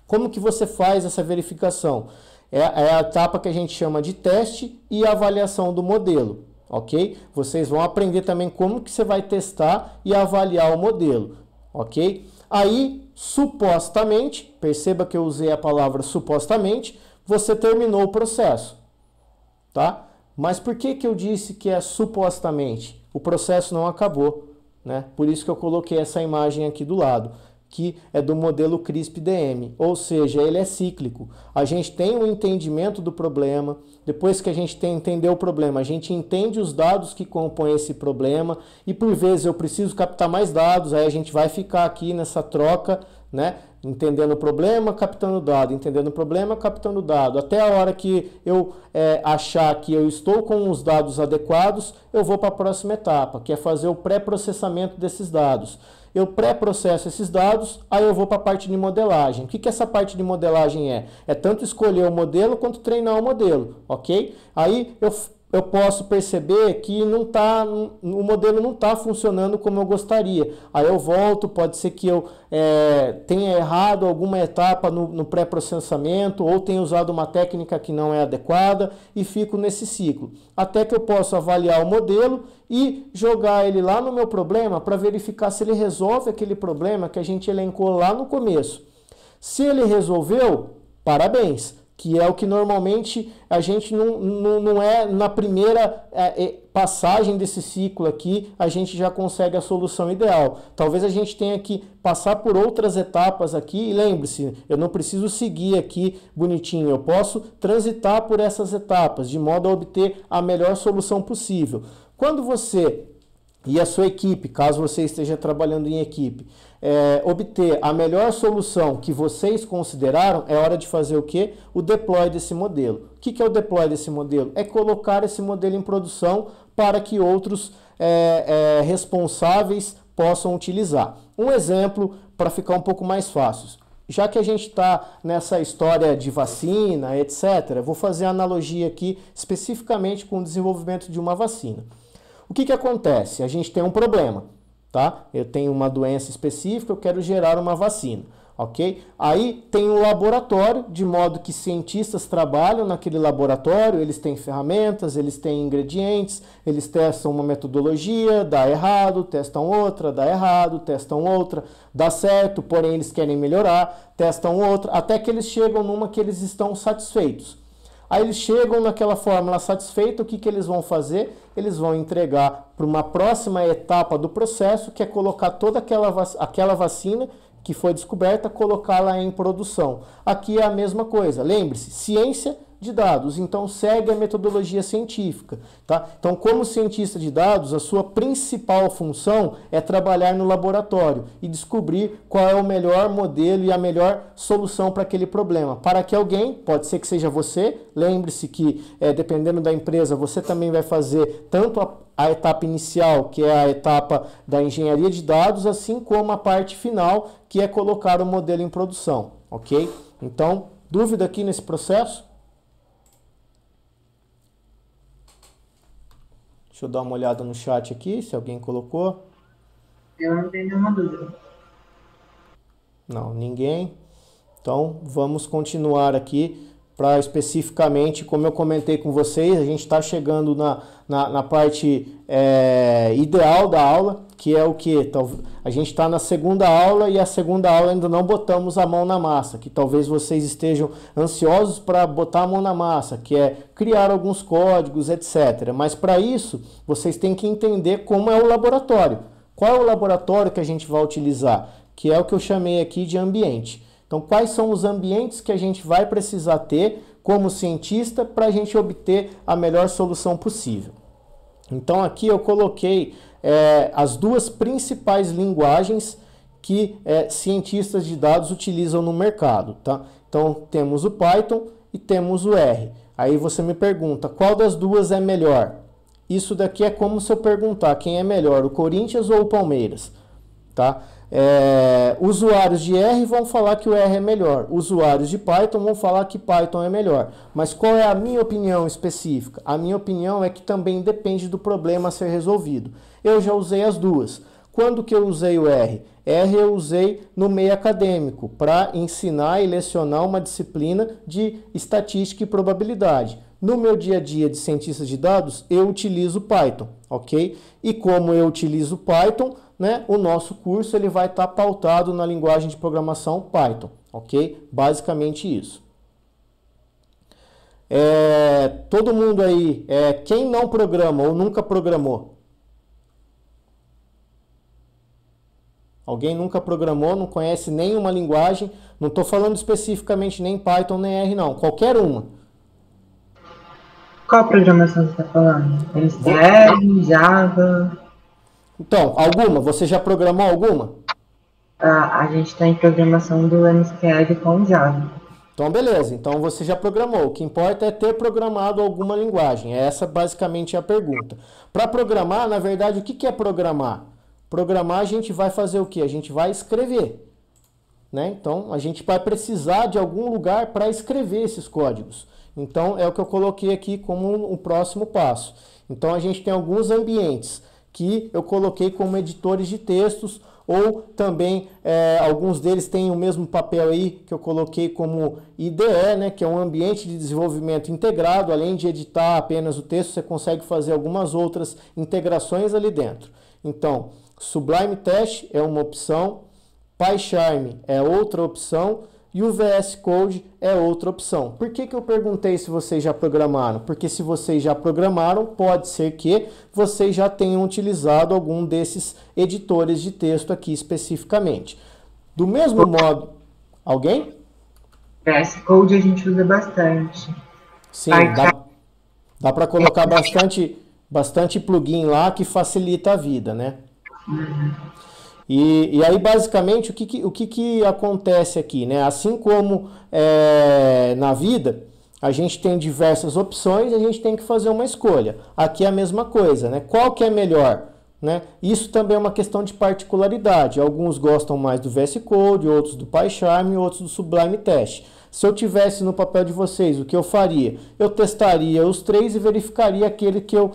Como que você faz essa verificação? É a etapa que a gente chama de teste e avaliação do modelo, ok? Vocês vão aprender também como que você vai testar e avaliar o modelo, ok? Aí, supostamente, perceba que eu usei a palavra supostamente, você terminou o processo, tá? Mas por que eu disse que é supostamente? O processo não acabou, Por isso que eu coloquei essa imagem aqui do lado, que é do modelo CRISP-DM, ou seja, ele é cíclico. A gente tem um entendimento do problema, depois que a gente entendeu o problema, a gente entende os dados que compõem esse problema, e por vezes eu preciso captar mais dados, aí a gente vai ficar aqui nessa troca, entendendo o problema, captando dado, entendendo o problema, captando dado, até a hora que eu achar que eu estou com os dados adequados, eu vou para a próxima etapa, que é fazer o pré-processamento desses dados. Eu pré-processo esses dados, aí eu vou para a parte de modelagem. O que essa parte de modelagem é? É tanto escolher o modelo quanto treinar o modelo, ok? Aí eu posso perceber que o modelo não está funcionando como eu gostaria. Aí eu volto, pode ser que eu tenha errado alguma etapa no pré-processamento ou tenha usado uma técnica que não é adequada e fico nesse ciclo. Até que eu possa avaliar o modelo e jogar ele lá no meu problema para verificar se ele resolve aquele problema que a gente elencou lá no começo. Se ele resolveu, parabéns! Que é o que normalmente a gente não é na primeira passagem desse ciclo aqui, a gente já consegue a solução ideal. Talvez a gente tenha que passar por outras etapas aqui, e lembre-se, eu não preciso seguir aqui bonitinho, eu posso transitar por essas etapas, de modo a obter a melhor solução possível. Quando você e a sua equipe, caso você esteja trabalhando em equipe, obter a melhor solução que vocês consideraram, é hora de fazer o quê? O deploy desse modelo. O que é o deploy desse modelo? É colocar esse modelo em produção para que outros responsáveis possam utilizar. Um exemplo para ficar um pouco mais fácil. Já que a gente está nessa história de vacina, etc., vou fazer a analogia aqui especificamente com o desenvolvimento de uma vacina. O que acontece? A gente tem um problema, tá? Eu tenho uma doença específica, eu quero gerar uma vacina, ok? Aí tem um laboratório, de modo que cientistas trabalham naquele laboratório, eles têm ferramentas, eles têm ingredientes, eles testam uma metodologia, dá errado, testam outra, dá errado, testam outra, dá certo, porém eles querem melhorar, testam outra, até que eles chegam numa que eles estão satisfeitos. Aí eles chegam naquela fórmula satisfeita, o que eles vão fazer? Eles vão entregar para uma próxima etapa do processo, que é colocar toda aquela vacina que foi descoberta, colocá-la em produção. Aqui é a mesma coisa. Lembre-se, ciência de dados, então segue a metodologia científica, tá? Então, como cientista de dados, a sua principal função é trabalhar no laboratório e descobrir qual é o melhor modelo e a melhor solução para aquele problema, para que alguém, pode ser que seja você, lembre-se que dependendo da empresa, você também vai fazer tanto a etapa inicial, que é a etapa da engenharia de dados, assim como a parte final, que é colocar o modelo em produção, ok? Então, dúvida aqui nesse processo? Deixa eu dar uma olhada no chat aqui, se alguém colocou. Eu não tenho nenhuma dúvida. Não, ninguém. Então, vamos continuar aqui para especificamente, como eu comentei com vocês, a gente está chegando na parte ideal da aula, que é o que? A gente está na segunda aula e a segunda aula ainda não botamos a mão na massa, que talvez vocês estejam ansiosos para botar a mão na massa, que é criar alguns códigos, etc. Mas para isso, vocês têm que entender como é o laboratório. Qual é o laboratório que a gente vai utilizar? Que é o que eu chamei aqui de ambiente. Então, quais são os ambientes que a gente vai precisar ter como cientista para a gente obter a melhor solução possível? Então, aqui eu coloquei as duas principais linguagens que cientistas de dados utilizam no mercado, tá? Então, temos o Python e temos o R. Aí você me pergunta, qual das duas é melhor? Isso daqui é como se eu perguntar quem é melhor, o Corinthians ou o Palmeiras, tá? Usuários de R vão falar que o R é melhor, usuários de Python vão falar que Python é melhor. Mas qual é a minha opinião específica? A minha opinião é que também depende do problema a ser resolvido. Eu já usei as duas. Quando que eu usei o R? R eu usei no meio acadêmico, para ensinar e lecionar uma disciplina de estatística e probabilidade. No meu dia a dia de cientista de dados, eu utilizo Python, ok? E como eu utilizo Python, né, o nosso curso ele vai estar pautado na linguagem de programação Python, ok? Basicamente isso. Todo mundo aí, quem não programa ou nunca programou? Alguém nunca programou, não conhece nenhuma linguagem? Não estou falando especificamente nem Python nem R não, qualquer uma. Qual programação você está falando? MCL, Java? Então, alguma? Você já programou alguma? A gente está em programação do MCL com Java. Então, beleza. Então, você já programou. O que importa é ter programado alguma linguagem. Essa basicamente é a pergunta. Para programar, na verdade, o que é programar? Programar, a gente vai fazer o quê? A gente vai escrever, né? Então, a gente vai precisar de algum lugar para escrever esses códigos. Então, é o que eu coloquei aqui como o próximo passo. Então, a gente tem alguns ambientes que eu coloquei como editores de textos, ou também alguns deles têm o mesmo papel aí que eu coloquei como IDE, né, que é um ambiente de desenvolvimento integrado. Além de editar apenas o texto, você consegue fazer algumas outras integrações ali dentro. Então, Sublime Text é uma opção, PyCharm é outra opção e o VS Code é outra opção. Por que eu perguntei se vocês já programaram? Porque se vocês já programaram, pode ser que vocês já tenham utilizado algum desses editores de texto aqui especificamente. Do mesmo modo, alguém? VS Code a gente usa bastante. Sim, dá para colocar bastante plugin lá que facilita a vida, né? E aí, basicamente, o que acontece aqui, né? Assim como na vida, a gente tem diversas opções e a gente tem que fazer uma escolha. Aqui é a mesma coisa, né? Qual que é melhor? né? Isso também é uma questão de particularidade. Alguns gostam mais do VS Code, outros do PyCharm, outros do Sublime Text. Se eu tivesse no papel de vocês, o que eu faria? Eu testaria os três e verificaria aquele que eu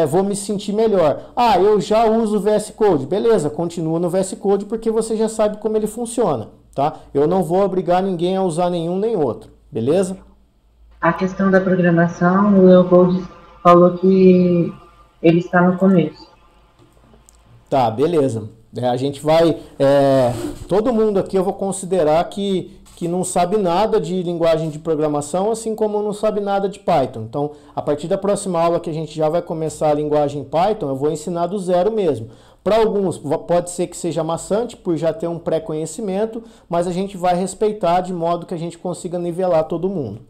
vou me sentir melhor. Ah, eu já uso o VS Code. Beleza, continua no VS Code porque você já sabe como ele funciona, tá? Eu não vou obrigar ninguém a usar nenhum nem outro, beleza? A questão da programação, o Leopold falou que ele está no começo. Tá, beleza. A gente vai... todo mundo aqui eu vou considerar que não sabe nada de linguagem de programação, assim como não sabe nada de Python. Então, a partir da próxima aula que a gente já vai começar a linguagem Python, eu vou ensinar do zero mesmo. Para alguns pode ser que seja maçante por já ter um pré-conhecimento, mas a gente vai respeitar de modo que a gente consiga nivelar todo mundo.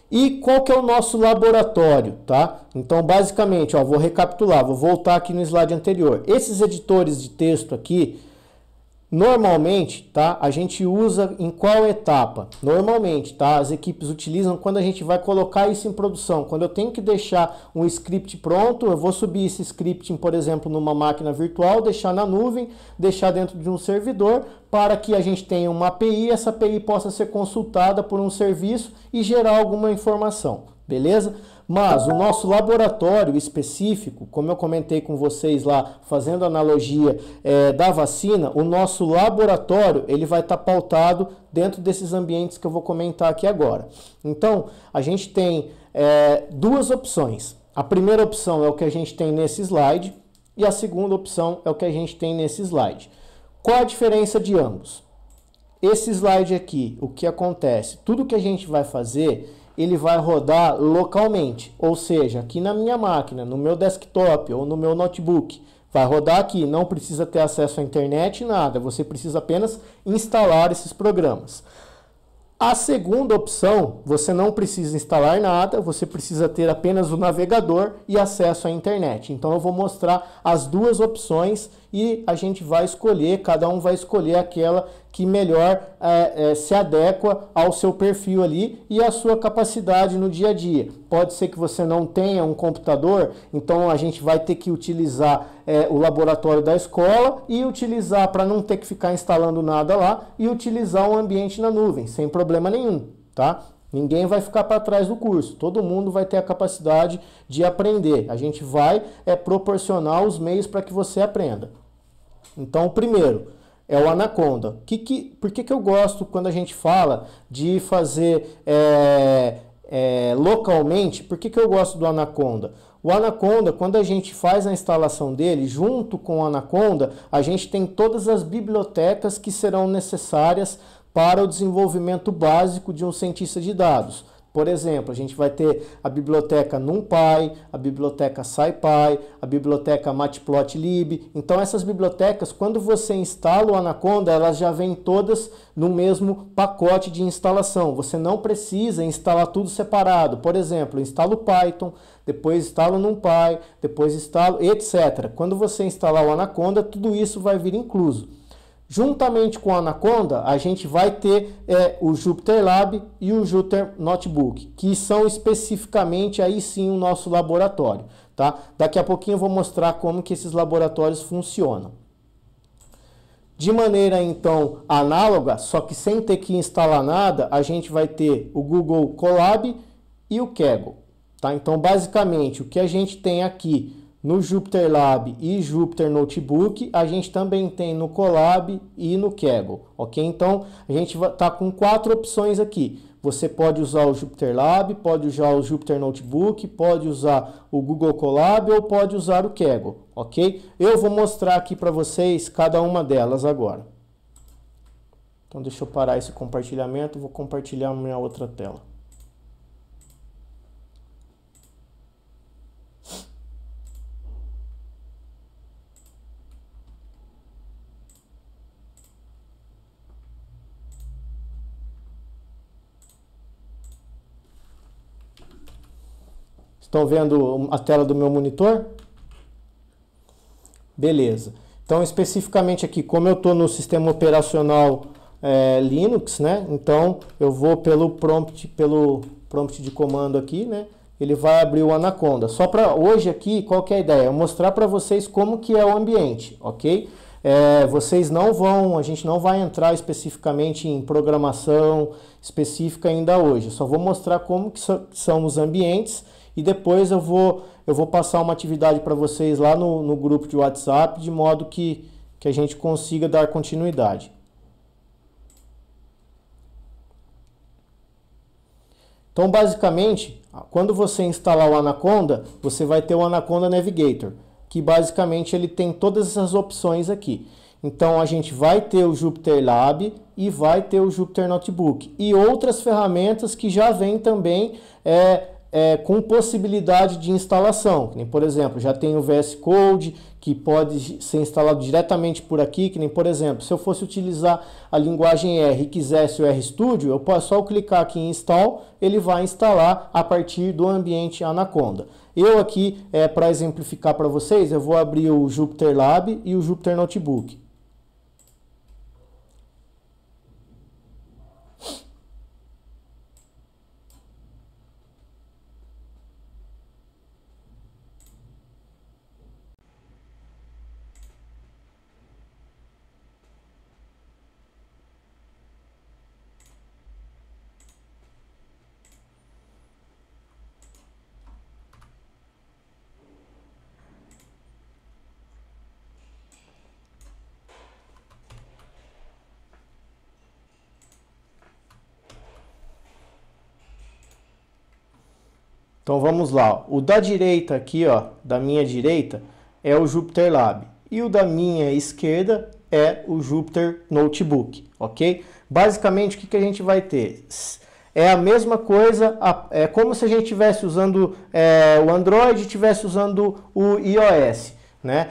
E qual que é o nosso laboratório, tá? Então, basicamente, ó, vou recapitular, vou voltar aqui no slide anterior. Esses editores de texto aqui, normalmente, tá, a gente usa em qual etapa? Normalmente, tá, as equipes utilizam quando a gente vai colocar isso em produção. Quando eu tenho que deixar um script pronto, eu vou subir esse script, por exemplo, numa máquina virtual, deixar na nuvem, deixar dentro de um servidor, para que a gente tenha uma API, essa API possa ser consultada por um serviço e gerar alguma informação, beleza? Mas o nosso laboratório específico, como eu comentei com vocês lá, fazendo analogia da vacina, o nosso laboratório ele vai estar pautado dentro desses ambientes que eu vou comentar aqui agora. Então, a gente tem duas opções. A primeira opção é o que a gente tem nesse slide e a segunda opção é o que a gente tem nesse slide. Qual a diferença de ambos? Esse slide aqui, o que acontece? Tudo que a gente vai fazer, ele vai rodar localmente, ou seja, aqui na minha máquina, no meu desktop ou no meu notebook. Vai rodar aqui, não precisa ter acesso à internet, nada, você precisa apenas instalar esses programas. A segunda opção, você não precisa instalar nada, você precisa ter apenas o navegador e acesso à internet. Então eu vou mostrar as duas opções e a gente vai escolher, cada um vai escolher aquela que melhor se adequa ao seu perfil ali e à sua capacidade no dia a dia. Pode ser que você não tenha um computador, então a gente vai ter que utilizar o laboratório da escola e utilizar, para não ter que ficar instalando nada lá, e utilizar um ambiente na nuvem, sem problema nenhum, tá? Ninguém vai ficar para trás do curso, todo mundo vai ter a capacidade de aprender. A gente vai proporcionar os meios para que você aprenda. Então, o primeiro é o Anaconda. Por que eu gosto quando a gente fala de fazer localmente? Por que eu gosto do Anaconda? O Anaconda, quando a gente faz a instalação dele, junto com o Anaconda, a gente tem todas as bibliotecas que serão necessárias para o desenvolvimento básico de um cientista de dados. Por exemplo, a gente vai ter a biblioteca NumPy, a biblioteca SciPy, a biblioteca Matplotlib. Então essas bibliotecas, quando você instala o Anaconda, elas já vêm todas no mesmo pacote de instalação. Você não precisa instalar tudo separado. Por exemplo, eu instalo o Python, depois instalo o NumPy, depois instalo, etc. Quando você instalar o Anaconda, tudo isso vai vir incluso. Juntamente com o Anaconda, a gente vai ter o Jupyter Lab e o Jupyter Notebook, que são especificamente aí sim o nosso laboratório, tá? Daqui a pouquinho eu vou mostrar como que esses laboratórios funcionam. De maneira, então, análoga, só que sem ter que instalar nada, a gente vai ter o Google Colab e o Kaggle, tá? Então, basicamente, o que a gente tem aqui no Jupyter Lab e Jupyter Notebook, a gente também tem no Colab e no Kaggle, ok? Então, a gente está com 4 opções aqui. Você pode usar o Jupyter Lab, pode usar o Jupyter Notebook, pode usar o Google Colab ou pode usar o Kaggle, ok? Eu vou mostrar aqui para vocês cada uma delas agora. Então, deixa eu parar esse compartilhamento, vou compartilhar minha outra tela. Estão vendo a tela do meu monitor? Beleza. Então, especificamente aqui, como eu estou no sistema operacional Linux, né? Então, eu vou pelo prompt de comando aqui, né? ele vai abrir o Anaconda. Só para hoje aqui, qual que é a ideia? Eu mostrar para vocês como que é o ambiente, ok? Vocês não vão, a gente não vai entrar especificamente em programação específica ainda hoje. Eu só vou mostrar como que são os ambientes e depois eu vou passar uma atividade para vocês lá no grupo de WhatsApp, de modo que a gente consiga dar continuidade. Então, basicamente, quando você instalar o Anaconda, você vai ter o Anaconda Navigator, que basicamente ele tem todas essas opções aqui. Então, a gente vai ter o Jupyter Lab e vai ter o Jupyter Notebook. E outras ferramentas que já vêm também com possibilidade de instalação. Que nem, por exemplo, já tem o VS Code, que pode ser instalado diretamente por aqui. Que nem, por exemplo, se eu fosse utilizar a linguagem R e quisesse o RStudio, eu posso só clicar aqui em Install, ele vai instalar a partir do ambiente Anaconda. Eu aqui, para exemplificar para vocês, eu vou abrir o Jupyter Lab e o Jupyter Notebook. Então vamos lá, o da direita aqui, ó, da minha direita, é o Jupyter Lab. E o da minha esquerda é o Jupyter Notebook, ok? Basicamente, o que a gente vai ter? É a mesma coisa, é como se a gente estivesse usando o Android e estivesse usando o iOS, né?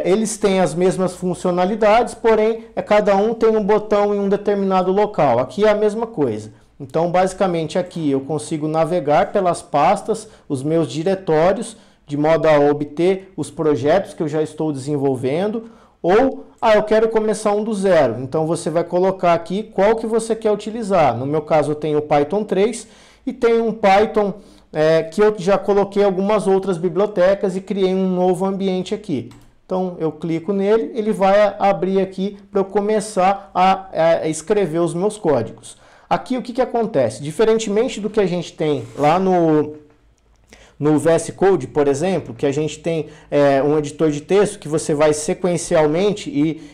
Eles têm as mesmas funcionalidades, porém, cada um tem um botão em um determinado local. Aqui é a mesma coisa. Então, basicamente, aqui eu consigo navegar pelas pastas, os meus diretórios, de modo a obter os projetos que eu já estou desenvolvendo. Ou, eu quero começar um do zero. Então, você vai colocar aqui qual que você quer utilizar. No meu caso, eu tenho o Python 3 e tenho um Python que eu já coloquei algumas outras bibliotecas e criei um novo ambiente aqui. Então, eu clico nele, ele vai abrir aqui para eu começar a escrever os meus códigos. Aqui o que acontece? Diferentemente do que a gente tem lá no VS Code, por exemplo, que a gente tem um editor de texto que você vai sequencialmente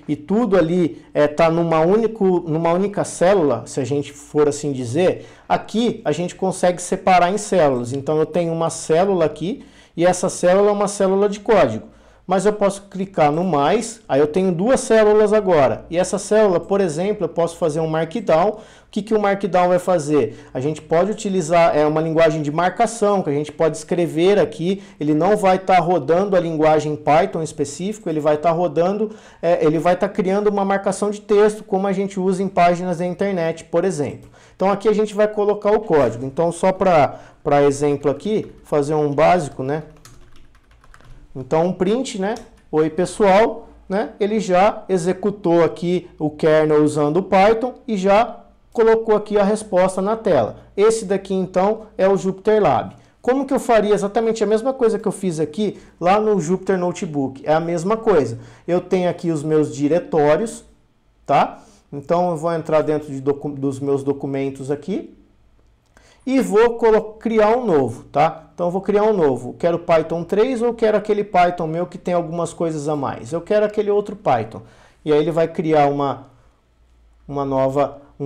e tudo ali está numa única célula, se a gente for assim dizer, aqui a gente consegue separar em células. Então eu tenho uma célula aqui e essa célula é uma célula de código. Mas eu posso clicar no mais, aí eu tenho duas células agora. E essa célula, por exemplo, eu posso fazer um Markdown. O que o Markdown vai fazer? A gente pode utilizar uma linguagem de marcação, que a gente pode escrever aqui. Ele não vai estar rodando a linguagem Python específico, ele vai estar rodando, ele vai estar criando uma marcação de texto, como a gente usa em páginas da internet, por exemplo. Então aqui a gente vai colocar o código. Então só para exemplo aqui, fazer um básico, né? Então, um print, né? Oi, pessoal, né? Ele já executou aqui o kernel usando o Python e já colocou aqui a resposta na tela. Esse daqui, então, é o Jupyter Lab. Como que eu faria exatamente a mesma coisa que eu fiz aqui lá no Jupyter Notebook? É a mesma coisa. Eu tenho aqui os meus diretórios, tá? Então, eu vou entrar dentro dos meus documentos aqui e vou criar um novo, tá? Então eu vou criar um novo. Quero Python 3 ou quero aquele Python meu que tem algumas coisas a mais? Eu quero aquele outro Python. E aí ele vai criar um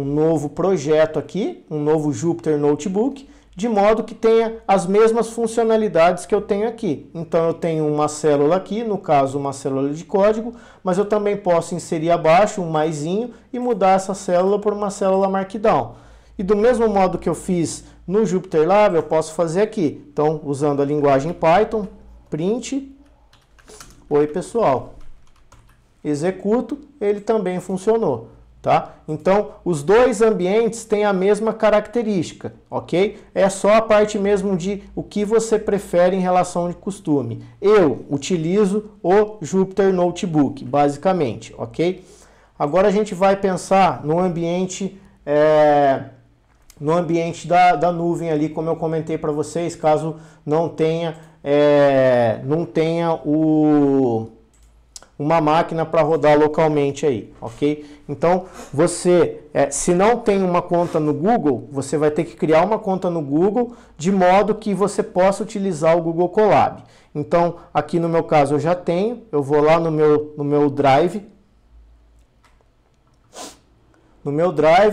novo projeto aqui, um novo Jupyter Notebook, de modo que tenha as mesmas funcionalidades que eu tenho aqui. Então eu tenho uma célula aqui, no caso uma célula de código, mas eu também posso inserir abaixo um maisinho e mudar essa célula por uma célula Markdown. E do mesmo modo que eu fiz no Jupyter Lab, eu posso fazer aqui. Então, usando a linguagem Python, print, oi pessoal. Executo, ele também funcionou, tá? Então, os dois ambientes têm a mesma característica, ok? É só a parte mesmo de o que você prefere em relação de costume. Eu utilizo o Jupyter Notebook, basicamente, ok? Agora a gente vai pensar no ambiente no ambiente da nuvem ali, como eu comentei para vocês, caso não tenha, uma máquina para rodar localmente aí, ok? Então, você, se não tem uma conta no Google, você vai ter que criar uma conta no Google, de modo que você possa utilizar o Google Colab. Então, aqui no meu caso eu já tenho, eu vou lá no meu Drive,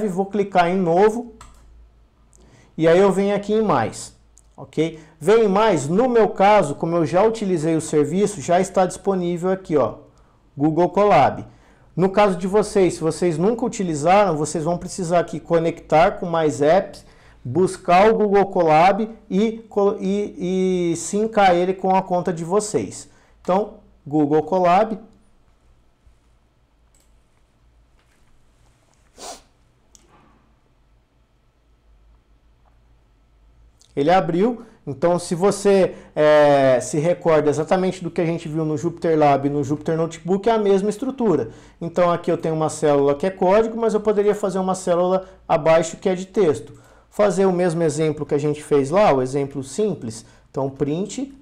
vou clicar em novo, e aí eu venho aqui em mais, ok? Venho em mais, no meu caso, como eu já utilizei o serviço, já está disponível aqui, ó, Google Colab. No caso de vocês, se vocês nunca utilizaram, vocês vão precisar aqui conectar com mais apps, buscar o Google Colab e sincar ele com a conta de vocês. Então, Google Colab. Ele abriu, então se você se recorda exatamente do que a gente viu no Jupyter Lab e no Jupyter Notebook, é a mesma estrutura. Então aqui eu tenho uma célula que é código, mas eu poderia fazer uma célula abaixo que é de texto. Fazer o mesmo exemplo que a gente fez lá, o exemplo simples. Então print,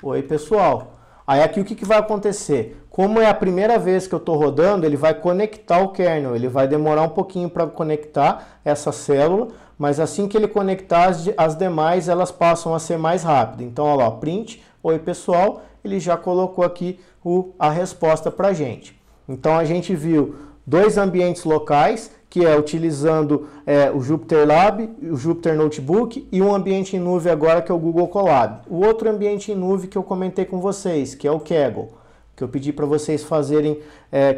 oi pessoal. Aí aqui o que vai acontecer? Como é a primeira vez que eu estou rodando, ele vai conectar o kernel, ele vai demorar um pouquinho para conectar essa célula, mas assim que ele conectar, as demais elas passam a ser mais rápidas. Então, olha lá, print, oi pessoal, ele já colocou aqui a resposta para a gente. Então, a gente viu dois ambientes locais, que é utilizando o Jupyter Lab, o Jupyter Notebook e um ambiente em nuvem agora que é o Google Colab. O outro ambiente em nuvem que eu comentei com vocês, que é o Kaggle, que eu pedi para vocês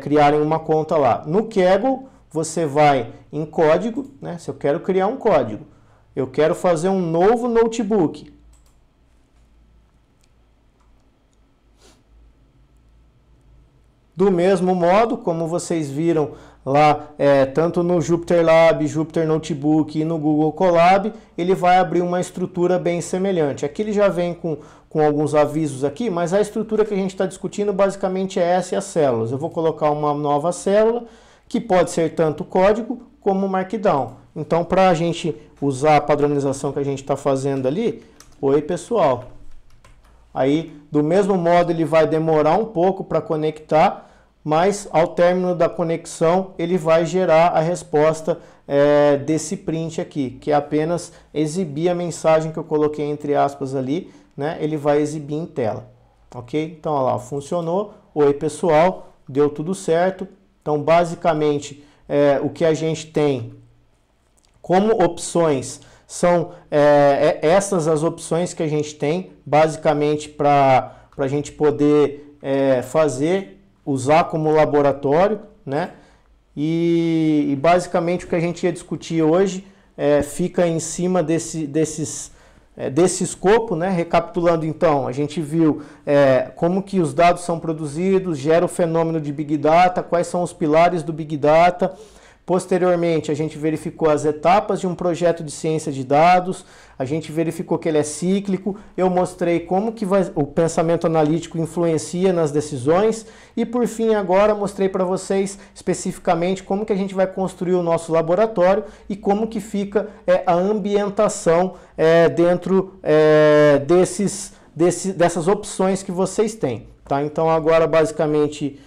criarem uma conta lá. No Kaggle, você vai em código, né? Se eu quero criar um código, eu quero fazer um novo notebook. Do mesmo modo, como vocês viram lá, tanto no Jupyter Lab, Jupyter Notebook e no Google Colab, ele vai abrir uma estrutura bem semelhante. Aqui ele já vem com alguns avisos aqui, mas a estrutura que a gente está discutindo basicamente é essa e as células. Eu vou colocar uma nova célula, que pode ser tanto código como Markdown. Então, para a gente usar a padronização que a gente está fazendo ali, oi pessoal. Aí, do mesmo modo, ele vai demorar um pouco para conectar, mas ao término da conexão, ele vai gerar a resposta desse print aqui, que é apenas exibir a mensagem que eu coloquei entre aspas ali, né? Ele vai exibir em tela, ok? Então, olha lá, funcionou. Oi pessoal, deu tudo certo. Então, basicamente, o que a gente tem como opções são essas as opções que a gente tem, basicamente, para a gente poder usar como laboratório, né? E basicamente o que a gente ia discutir hoje fica em cima desse escopo, né? Recapitulando então, a gente viu como que os dados são produzidos, gera o fenômeno de Big Data, quais são os pilares do Big Data. Posteriormente, a gente verificou as etapas de um projeto de ciência de dados, a gente verificou que ele é cíclico, eu mostrei como que o pensamento analítico influencia nas decisões e, por fim, agora mostrei para vocês especificamente como que a gente vai construir o nosso laboratório e como que fica a ambientação dentro dessas opções que vocês têm. Tá? Então, agora, basicamente,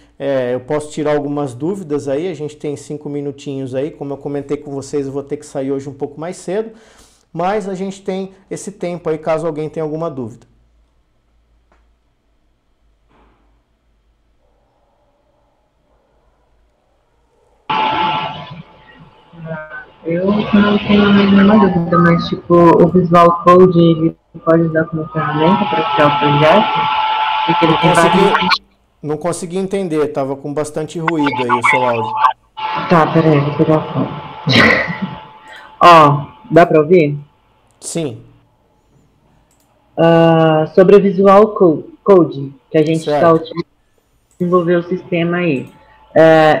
eu posso tirar algumas dúvidas aí, a gente tem 5 minutinhos aí, como eu comentei com vocês, eu vou ter que sair hoje um pouco mais cedo, mas a gente tem esse tempo aí, caso alguém tenha alguma dúvida. Eu não tenho nenhuma dúvida, mas tipo, o Visual Code ele pode usar como ferramenta para criar o projeto? Porque ele tem vários... Não consegui entender, tava com bastante ruído aí o seu áudio. Tá, peraí, vou pegar o fone. Ó, dá pra ouvir? Sim. Sobre o Visual Code, que a gente está utilizando para desenvolver o sistema aí.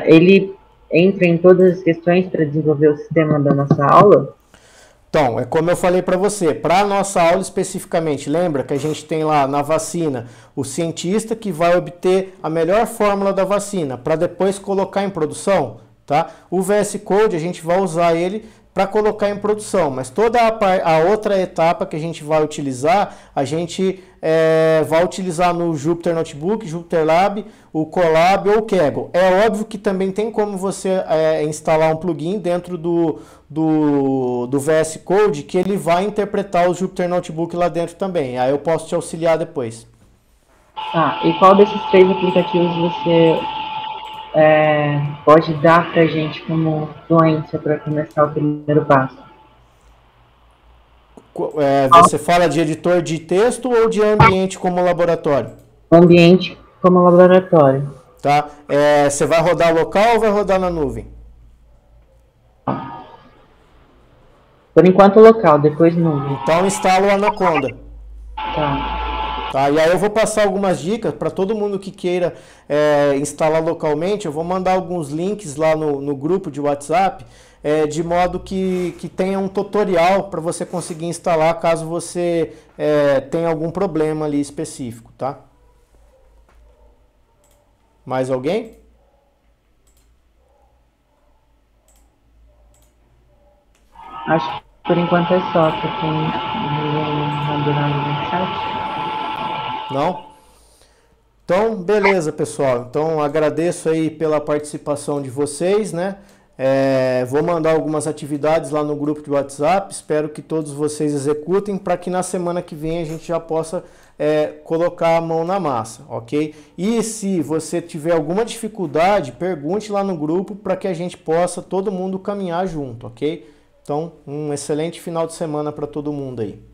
Ele entra em todas as questões para desenvolver o sistema da nossa aula? Então, é como eu falei para você, para a nossa aula especificamente, lembra que a gente tem lá na vacina o cientista que vai obter a melhor fórmula da vacina para depois colocar em produção, tá? O VS Code a gente vai usar ele para colocar em produção, mas toda a outra etapa que a gente vai utilizar, a gente vai utilizar no Jupyter Notebook, Jupyter Lab, o Colab ou o Kaggle. É óbvio que também tem como você instalar um plugin dentro do VS Code que ele vai interpretar o Jupyter Notebook lá dentro também. Aí eu posso te auxiliar depois. Tá, e qual desses 3 aplicativos você pode dar pra gente como fluência para começar o primeiro passo? Você fala de editor de texto ou de ambiente como laboratório? Ambiente como laboratório. Tá? Você vai rodar local ou vai rodar na nuvem? Por enquanto local, depois nuvem. Então instala o Anaconda. Tá. E aí eu vou passar algumas dicas para todo mundo que queira instalar localmente. Eu vou mandar alguns links lá no grupo de WhatsApp, de modo que tenha um tutorial para você conseguir instalar caso você tenha algum problema ali específico, tá? Mais alguém? Acho que por enquanto é só, para quem no chat. Não? Então, beleza, pessoal. Então, agradeço aí pela participação de vocês, né? Vou mandar algumas atividades lá no grupo de WhatsApp. Espero que todos vocês executem para que na semana que vem a gente já possa colocar a mão na massa, ok? E se você tiver alguma dificuldade, pergunte lá no grupo para que a gente possa todo mundo caminhar junto, ok? Então, um excelente final de semana para todo mundo aí.